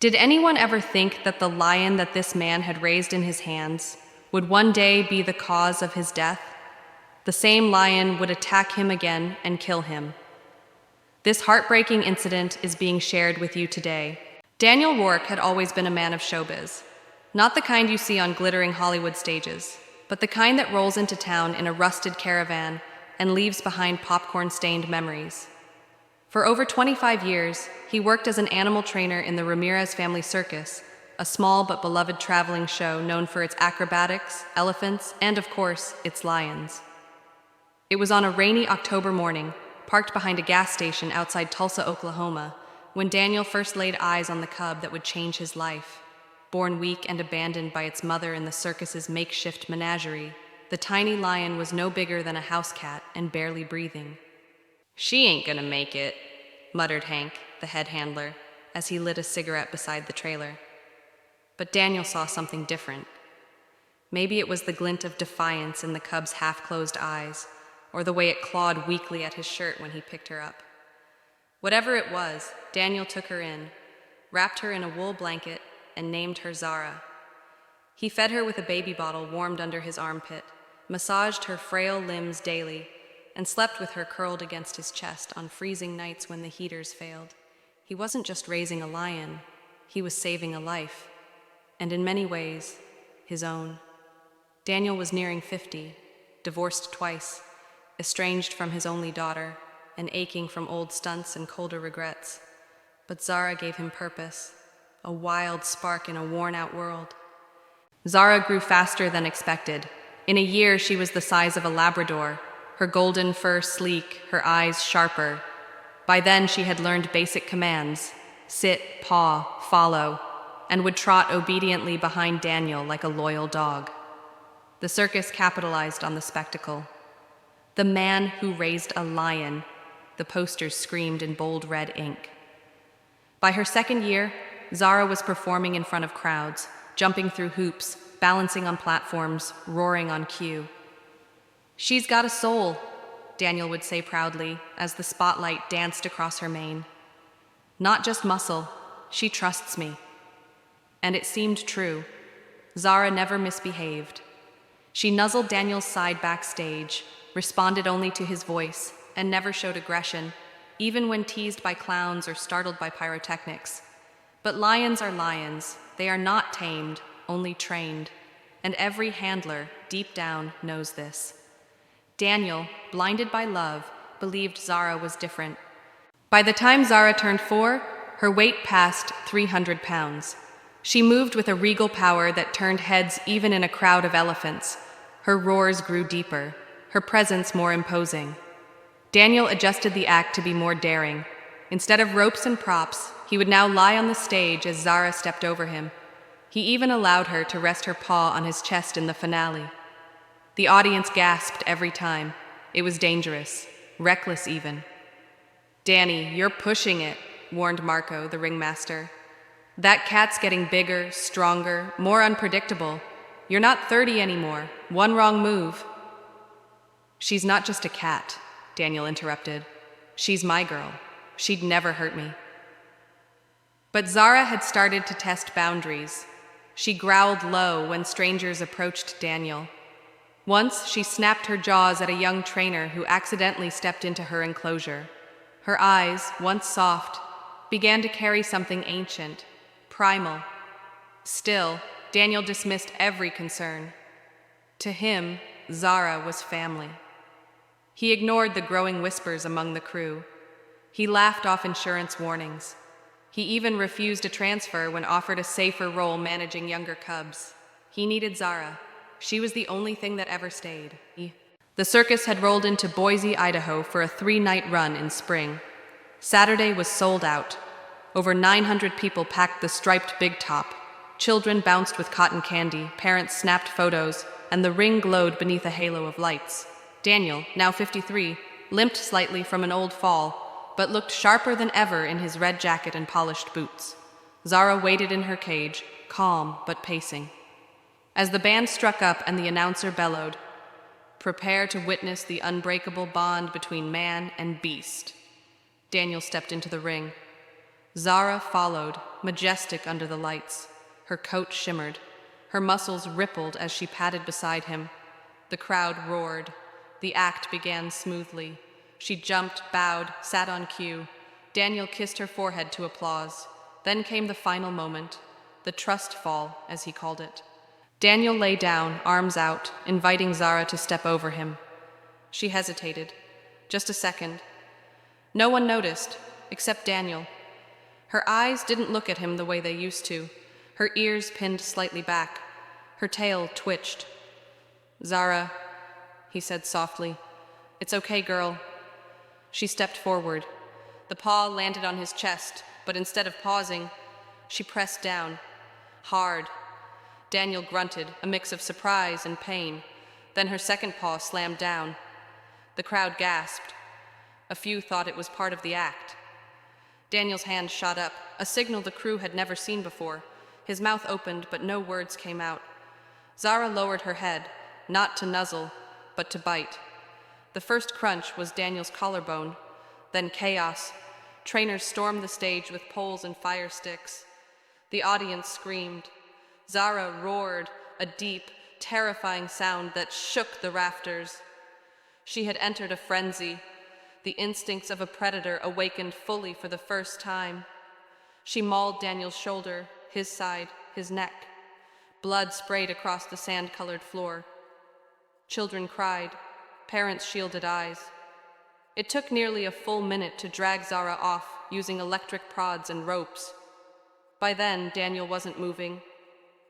Did anyone ever think that the lion that this man had raised in his hands would one day be the cause of his death? The same lion would attack him again and kill him. This heartbreaking incident is being shared with you today. Daniel Rourke had always been a man of showbiz. Not the kind you see on glittering Hollywood stages, but the kind that rolls into town in a rusted caravan and leaves behind popcorn-stained memories. For over 25 years, he worked as an animal trainer in the Ramirez family Circus, a small but beloved traveling show known for its acrobatics, elephants, and of course, its lions. It was on a rainy October morning, parked behind a gas station outside Tulsa, Oklahoma, when Daniel first laid eyes on the cub that would change his life. Born weak and abandoned by its mother in the circus's makeshift menagerie, the tiny lion was no bigger than a house cat and barely breathing. "She ain't gonna make it," muttered Hank, the head handler, as he lit a cigarette beside the trailer. But Daniel saw something different. Maybe it was the glint of defiance in the cub's half-closed eyes, or the way it clawed weakly at his shirt when he picked her up. Whatever it was, Daniel took her in, wrapped her in a wool blanket, and named her Zara. He fed her with a baby bottle warmed under his armpit, massaged her frail limbs daily, and slept with her curled against his chest on freezing nights when the heaters failed. He wasn't just raising a lion, he was saving a life, and in many ways, his own. Daniel was nearing 50, divorced twice, estranged from his only daughter, and aching from old stunts and colder regrets. But Zara gave him purpose, a wild spark in a worn-out world. Zara grew faster than expected. In a year, she was the size of a Labrador, her golden fur sleek, her eyes sharper. By then, she had learned basic commands: sit, paw, follow, and would trot obediently behind Daniel like a loyal dog. The circus capitalized on the spectacle. "The man who raised a lion," the posters screamed in bold red ink. By her second year, Zara was performing in front of crowds, jumping through hoops, balancing on platforms, roaring on cue. "She's got a soul," Daniel would say proudly as the spotlight danced across her mane. "Not just muscle, she trusts me." And it seemed true. Zara never misbehaved. She nuzzled Daniel's side backstage, responded only to his voice, and never showed aggression, even when teased by clowns or startled by pyrotechnics. But lions are lions. They are not tamed, only trained. And every handler, deep down, knows this. Daniel, blinded by love, believed Zara was different. By the time Zara turned 4, her weight passed 300 pounds. She moved with a regal power that turned heads even in a crowd of elephants. Her roars grew deeper, her presence more imposing. Daniel adjusted the act to be more daring. Instead of ropes and props, he would now lie on the stage as Zara stepped over him. He even allowed her to rest her paw on his chest in the finale. The audience gasped every time. It was dangerous, reckless even. "Danny, you're pushing it," warned Marco, the ringmaster. "That cat's getting bigger, stronger, more unpredictable. You're not 30 anymore. One wrong move." "She's not just a cat," Daniel interrupted. "She's my girl. She'd never hurt me." But Zara had started to test boundaries. She growled low when strangers approached Daniel. Once, she snapped her jaws at a young trainer who accidentally stepped into her enclosure. Her eyes, once soft, began to carry something ancient, primal. Still, Daniel dismissed every concern. To him, Zara was family. He ignored the growing whispers among the crew. He laughed off insurance warnings. He even refused a transfer when offered a safer role managing younger cubs. He needed Zara. She was the only thing that ever stayed. The circus had rolled into Boise, Idaho for a 3-night run in spring. Saturday was sold out. Over 900 people packed the striped big top. Children bounced with cotton candy, parents snapped photos, and the ring glowed beneath a halo of lights. Daniel, now 53, limped slightly from an old fall, but looked sharper than ever in his red jacket and polished boots. Zara waited in her cage, calm but pacing. As the band struck up and the announcer bellowed, "Prepare to witness the unbreakable bond between man and beast," Daniel stepped into the ring. Zara followed, majestic under the lights. Her coat shimmered. Her muscles rippled as she padded beside him. The crowd roared. The act began smoothly. She jumped, bowed, sat on cue. Daniel kissed her forehead to applause. Then came the final moment, the trust fall, as he called it. Daniel lay down, arms out, inviting Zara to step over him. She hesitated. Just a second. No one noticed, except Daniel. Her eyes didn't look at him the way they used to. Her ears pinned slightly back. Her tail twitched. "Zara," he said softly. "It's okay, girl." She stepped forward. The paw landed on his chest, but instead of pausing, she pressed down. Hard. Daniel grunted, a mix of surprise and pain. Then her second paw slammed down. The crowd gasped. A few thought it was part of the act. Daniel's hand shot up, a signal the crew had never seen before. His mouth opened, but no words came out. Zara lowered her head, not to nuzzle, but to bite. The first crunch was Daniel's collarbone, then chaos. Trainers stormed the stage with poles and fire sticks. The audience screamed. Zara roared, a deep, terrifying sound that shook the rafters. She had entered a frenzy. The instincts of a predator awakened fully for the first time. She mauled Daniel's shoulder, his side, his neck. Blood sprayed across the sand-colored floor. Children cried. Parents shielded eyes. It took nearly a full minute to drag Zara off, using electric prods and ropes. By then, Daniel wasn't moving.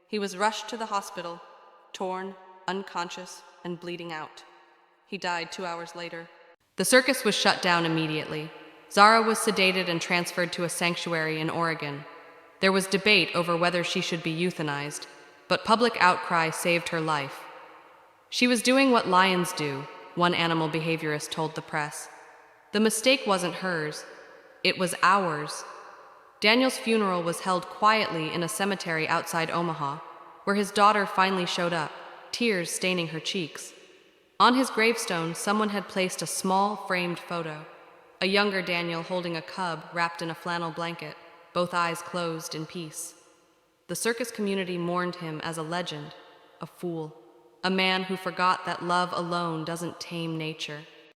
He was rushed to the hospital, torn, unconscious, and bleeding out. He died 2 hours later. The circus was shut down immediately. Zara was sedated and transferred to a sanctuary in Oregon. There was debate over whether she should be euthanized, but public outcry saved her life. She was doing what lions do, one animal behaviorist told the press. The mistake wasn't hers, it was ours. Daniel's funeral was held quietly in a cemetery outside Omaha, where his daughter finally showed up, tears staining her cheeks. On his gravestone, someone had placed a small, framed photo. A younger Daniel holding a cub wrapped in a flannel blanket, both eyes closed in peace. The circus community mourned him as a legend, a fool, a man who forgot that love alone doesn't tame nature.